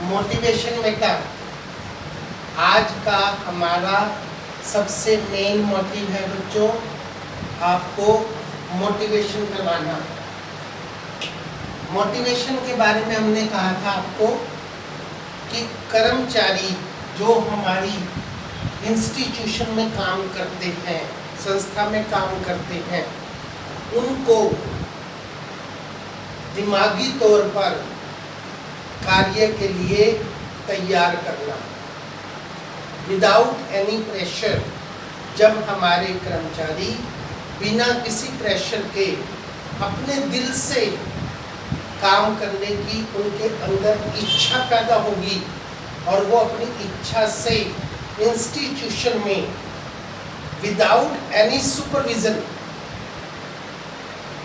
Motivation बेटा आज का हमारा सबसे मेन मोटिव है बच्चों, आपको मोटिवेशन करवाना। मोटिवेशन के बारे में हमने कहा था आपको कि कर्मचारी जो हमारी इंस्टीट्यूशन में काम करते हैं, संस्था में काम करते हैं, उनको दिमागी तौर पर कार्य के लिए तैयार करना विदाउट एनी प्रेशर। जब हमारे कर्मचारी बिना किसी प्रेशर के अपने दिल से काम करने की उनके अंदर इच्छा पैदा होगी और वो अपनी इच्छा से इंस्टीट्यूशन में विदाउट एनी सुपरविजन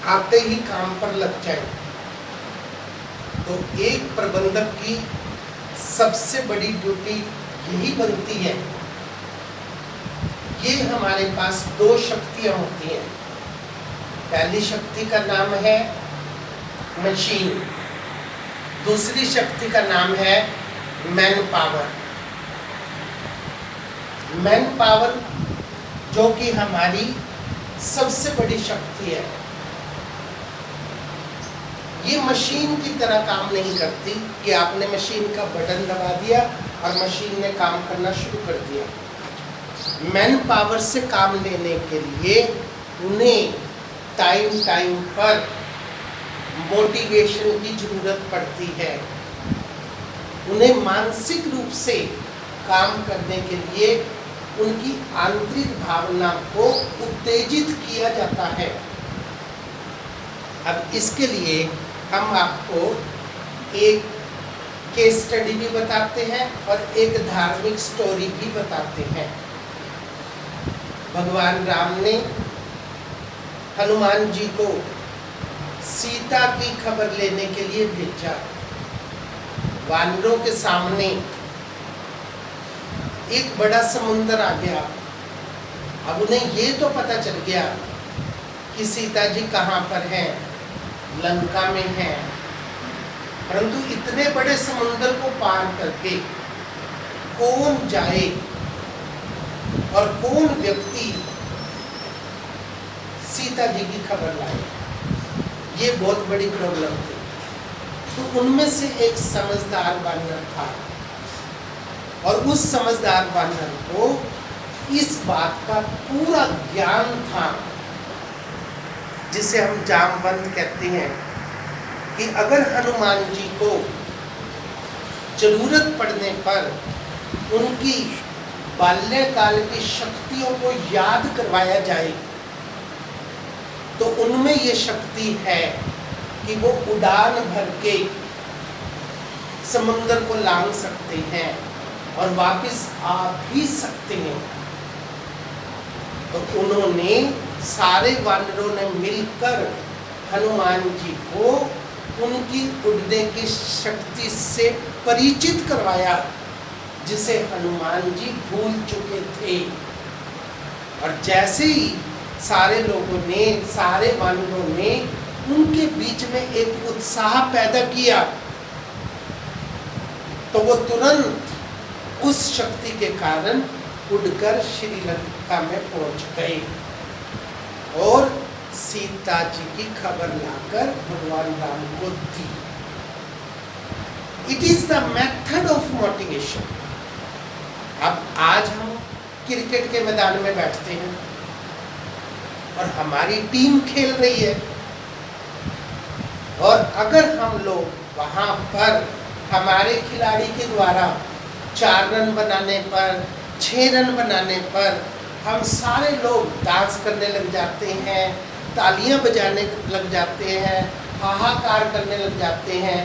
आते ही काम पर लग जाए, तो एक प्रबंधक की सबसे बड़ी ड्यूटी यही बनती है। ये हमारे पास दो शक्तियां होती हैं। पहली शक्ति का नाम है मशीन, दूसरी शक्ति का नाम है मैन पावर। मैन पावर जो कि हमारी सबसे बड़ी शक्ति है, ये मशीन की तरह काम नहीं करती कि आपने मशीन का बटन दबा दिया और मशीन ने काम करना शुरू कर दिया। मैन पावर से काम लेने के लिए उन्हें टाइम टाइम पर मोटिवेशन की जरूरत पड़ती है। उन्हें मानसिक रूप से काम करने के लिए उनकी आंतरिक भावना को उत्तेजित किया जाता है। अब इसके लिए हम आपको एक केस स्टडी भी बताते हैं और एक धार्मिक स्टोरी भी बताते हैं। भगवान राम ने हनुमान जी को सीता की खबर लेने के लिए भेजा। वानरों के सामने एक बड़ा समुंदर आ गया। अब उन्हें ये तो पता चल गया कि सीता जी कहाँ पर हैं, लंका में हैं, परंतु इतने बड़े समुंदर को पार करके कौन जाए और कौन व्यक्ति सीता जी की खबर लाए, ये बहुत बड़ी प्रॉब्लम थी। तो उनमें से एक समझदार वानर था और उस समझदार वानर को इस बात का पूरा ज्ञान था, जिसे हम जामवंत कहते हैं, कि अगर हनुमान जी को जरूरत पड़ने पर उनकी बाल्यकाल की शक्तियों को याद करवाया जाए तो उनमें ये शक्ति है कि वो उड़ान भर के समुद्र को लांघ सकते हैं और वापस आ भी सकते हैं। तो उन्होंने सारे वानरों ने मिलकर हनुमान जी को उनकी उड़ने की शक्ति से परिचित करवाया, जिसे हनुमान जी भूल चुके थे। और जैसे ही सारे लोगों ने, सारे वानरों ने उनके बीच में एक उत्साह पैदा किया, तो वो तुरंत उस शक्ति के कारण उड़कर श्रीलंका में पहुंच गए और सीता जी की खबर लाकर भगवान राम को दी। It is the method of motivation. अब आज हम क्रिकेट के मैदान में बैठते हैं और हमारी टीम खेल रही है, और अगर हम लोग वहां पर हमारे खिलाड़ी के द्वारा 4 रन बनाने पर, 6 रन बनाने पर हम सारे लोग डांस करने लग जाते हैं, तालियां बजाने लग जाते हैं, हाहाकार करने लग जाते हैं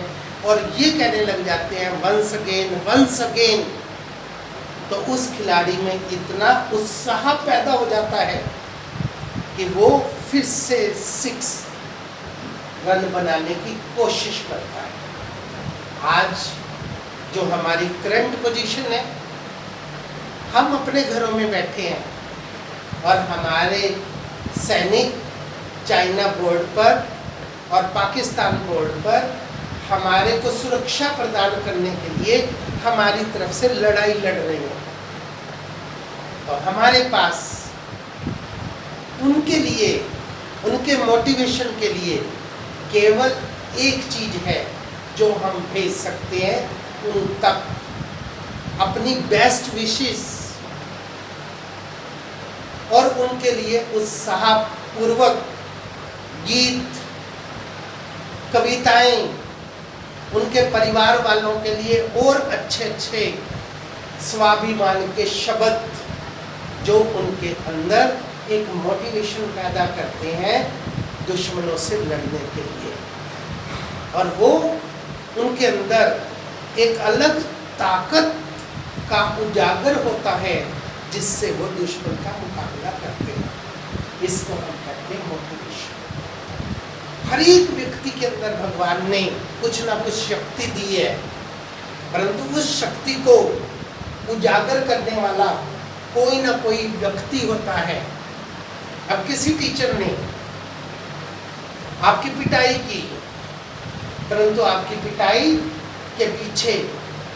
और ये कहने लग जाते हैं वंस अगेन, वंस अगेन, तो उस खिलाड़ी में इतना उत्साह पैदा हो जाता है कि वो फिर से 6 रन बनाने की कोशिश करता है। आज जो हमारी करंट पोजीशन है, हम अपने घरों में बैठे हैं और हमारे सैनिक चाइना बोर्ड पर और पाकिस्तान बोर्ड पर हमारे को सुरक्षा प्रदान करने के लिए हमारी तरफ से लड़ाई लड़ रहे हैं। तो हमारे पास उनके लिए, उनके मोटिवेशन के लिए केवल एक चीज है जो हम भेज सकते हैं उन तक, अपनी बेस्ट विशेस और उनके लिए उत्साहपूर्वक गीत, कविताएं, उनके परिवार वालों के लिए और अच्छे अच्छे स्वाभिमान के शब्द जो उनके अंदर एक मोटिवेशन पैदा करते हैं दुश्मनों से लड़ने के लिए, और वो उनके अंदर एक अलग ताकत का उजागर होता है जिससे वो दुश्मन का मुकाबला करते हैं। इसको हम कहते हैं मोटिवेशन। हर एक व्यक्ति के अंदर भगवान ने कुछ ना कुछ शक्ति दी है, परंतु उस शक्ति को उजागर करने वाला कोई ना कोई व्यक्ति होता है। अब किसी टीचर ने आपकी पिटाई की, परंतु आपकी पिटाई के पीछे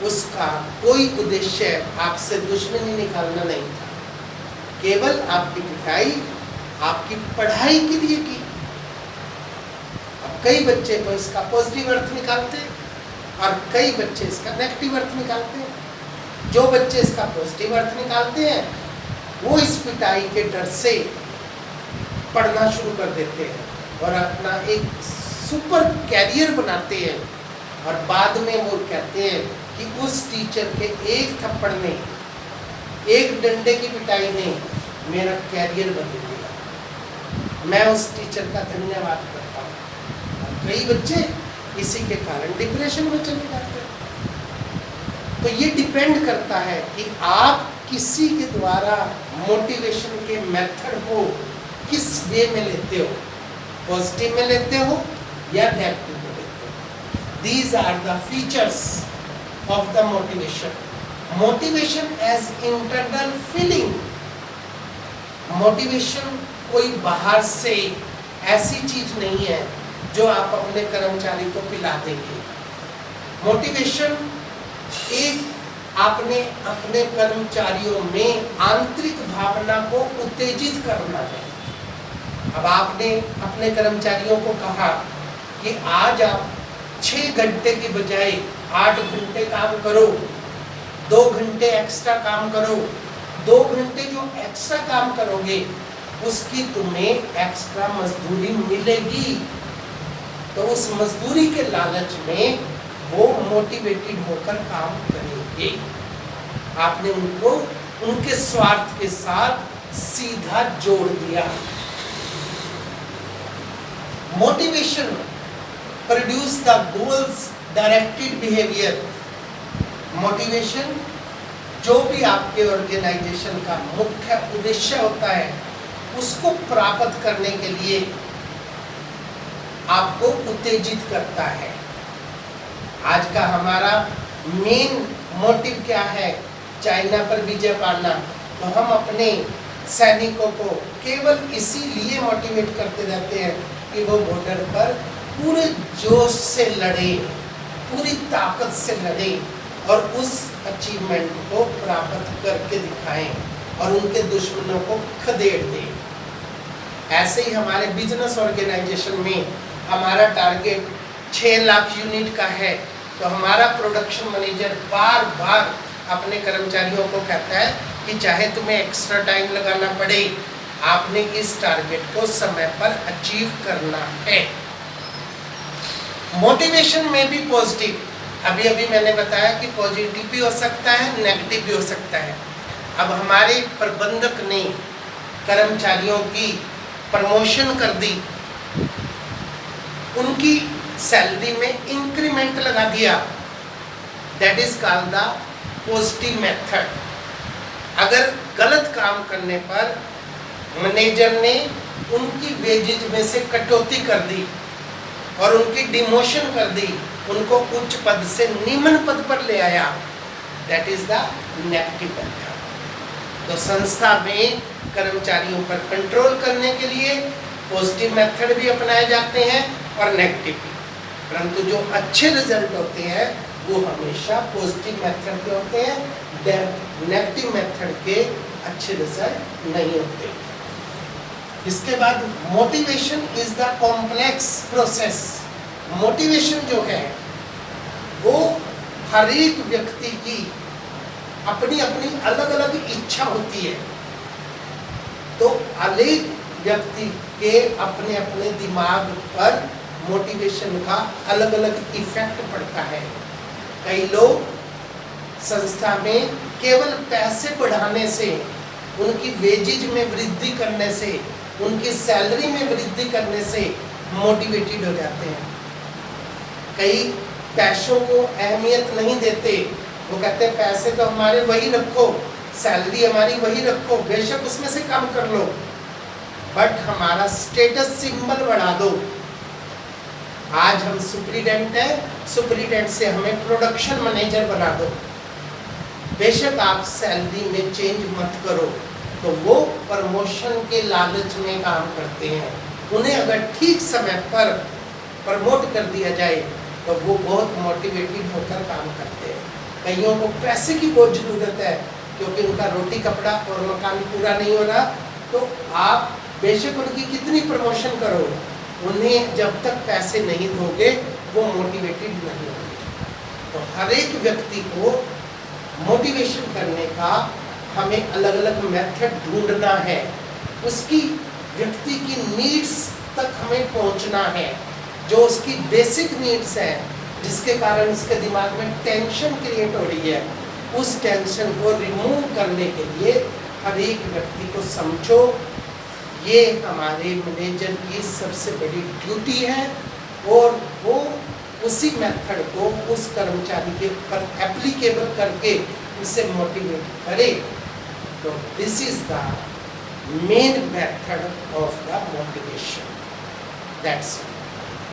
उसका कोई उद्देश्य आपसे दुश्मनी निकालना नहीं था, केवल आपकी पिटाई आपकी पढ़ाई के लिए की। अब कई बच्चे तो इसका पॉजिटिव अर्थ निकालते हैं और कई बच्चे इसका नेगेटिव अर्थ निकालते हैं। जो बच्चे इसका पॉजिटिव अर्थ निकालते हैं वो इस पिटाई के डर से पढ़ना शुरू कर देते हैं और अपना एक सुपर कैरियर बनाते हैं, और बाद में वो कहते हैं कि उस टीचर के एक थप्पड़ ने, एक डंडे की पिटाई ने मेरा कैरियर बदल दिया, मैं उस टीचर का धन्यवाद करता हूँ। कई बच्चे इसी के कारण डिप्रेशन में चले जाते हैं। तो ये डिपेंड करता है कि आप किसी के द्वारा मोटिवेशन के मेथड को किस वे में लेते हो, पॉजिटिव में लेते हो या नेगेटिव में लेते हो। These are the features of the motivation. Motivation as internal feeling. Motivation कोई बाहर से ऐसी चीज नहीं है जो आप अपने कर्मचारी को पिला देंगे। मोटिवेशन एक आपने अपने कर्मचारियों में आंतरिक भावना को उत्तेजित करना है। अब आपने अपने कर्मचारियों को कहा कि आज आप 6 घंटे की बजाय 8 घंटे काम करो, 2 घंटे एक्स्ट्रा काम करो। 2 घंटे जो एक्स्ट्रा काम करोगे उसकी तुम्हें एक्स्ट्रा मजदूरी मिलेगी। तो उस मजदूरी के लालच में वो मोटिवेटेड होकर काम करेंगे। आपने उनको उनके स्वार्थ के साथ सीधा जोड़ दिया। Motivation produce the goals directed behaviour. Motivation जो भी आपके ऑर्गेनाइजेशन का मुख्य उद्देश्य होता है उसको प्राप्त करने के लिए आपको उत्तेजित करता है। आज का हमारा मेन मोटिव क्या है? चाइना पर विजय पाना। तो हम अपने सैनिकों को केवल इसीलिए मोटिवेट करते रहते हैं कि वो बॉर्डर पर पूरे जोश से लड़े, पूरी ताकत से लड़े और उस अचीवमेंट को प्राप्त करके दिखाएं और उनके दुश्मनों को खदेड़ दें। ऐसे ही हमारे बिजनेस ऑर्गेनाइजेशन में हमारा टारगेट 6 लाख यूनिट का है, तो हमारा प्रोडक्शन मैनेजर बार बार अपने कर्मचारियों को कहता है कि चाहे तुम्हें एक्स्ट्रा टाइम लगाना पड़े, आपने इस टारगेट को समय पर अचीव करना है। मोटिवेशन में भी पॉजिटिव, अभी अभी मैंने बताया कि पॉजिटिव भी हो सकता है, नेगेटिव भी हो सकता है। अब हमारे प्रबंधक ने कर्मचारियों की प्रमोशन कर दी, उनकी सैलरी में इंक्रीमेंट लगा दिया। That is called the positive method. अगर गलत काम करने पर मैनेजर ने उनकी वेजेज में से कटौती कर दी और उनकी डिमोशन कर दी, उनको उच्च पद से निम्न पद पर ले आया, that is the negative method. तो संस्था में कर्मचारियों पर कंट्रोल करने के लिए पॉजिटिव मेथड भी अपनाए जाते हैं और नेगेटिव भी। परंतु जो अच्छे रिजल्ट होते हैं वो हमेशा पॉजिटिव मेथड के होते हैं, नेगेटिव मेथड के अच्छे रिजल्ट नहीं होते। इसके बाद motivation is the complex process. Motivation जो है वो हर एक व्यक्ति की अपनी अपनी अलग अलग इच्छा होती है, तो अनेक व्यक्ति के अपने अपने दिमाग पर मोटिवेशन का अलग अलग इफेक्ट पड़ता है। कई लोग संस्था में केवल पैसे बढ़ाने से, उनकी वेजेज में वृद्धि करने से, उनकी सैलरी में वृद्धि करने से मोटिवेटेड हो जाते हैं। कई पैसों को अहमियत नहीं देते, वो कहते हैं पैसे तो हमारे वही रखो, सैलरी हमारी वही रखो, बेशक उसमें से कम कर लो, बट हमारा स्टेटस सिंबल बढ़ा दो। आज हम सुपरिटेंडेंट हैं, सुपरिटेंडेंट से हमें प्रोडक्शन मैनेजर बना दो। बेशक आप सैलरी में चेंज मत करो, तो वो प्रमोशन के लालच में काम करते हैं। उन्हें अगर ठीक समय पर प्रमोट कर दिया जाए तो वो बहुत मोटिवेटेड होकर काम करते हैं। कईयों को पैसे की बहुत ज़रूरत है क्योंकि उनका रोटी कपड़ा और मकान पूरा नहीं हो रहा, तो आप बेशक उनकी कितनी प्रमोशन करो, उन्हें जब तक पैसे नहीं दोगे वो मोटिवेटेड नहीं होंगे। तो हर एक व्यक्ति को मोटिवेशन करने का हमें अलग अलग मेथड ढूंढना है, उसकी व्यक्ति की नीड्स तक हमें पहुंचना है, जो उसकी बेसिक नीड्स है, जिसके कारण उसके दिमाग में टेंशन क्रिएट हो रही है, उस टेंशन को रिमूव करने के लिए हर एक व्यक्ति को समझो। ये हमारे मैनेजर की सबसे बड़ी ड्यूटी है और वो उसी मेथड को उस कर्मचारी के ऊपर एप्लीकेबल करके उसे मोटिवेट करे। तो this is the main method of the motivation. That's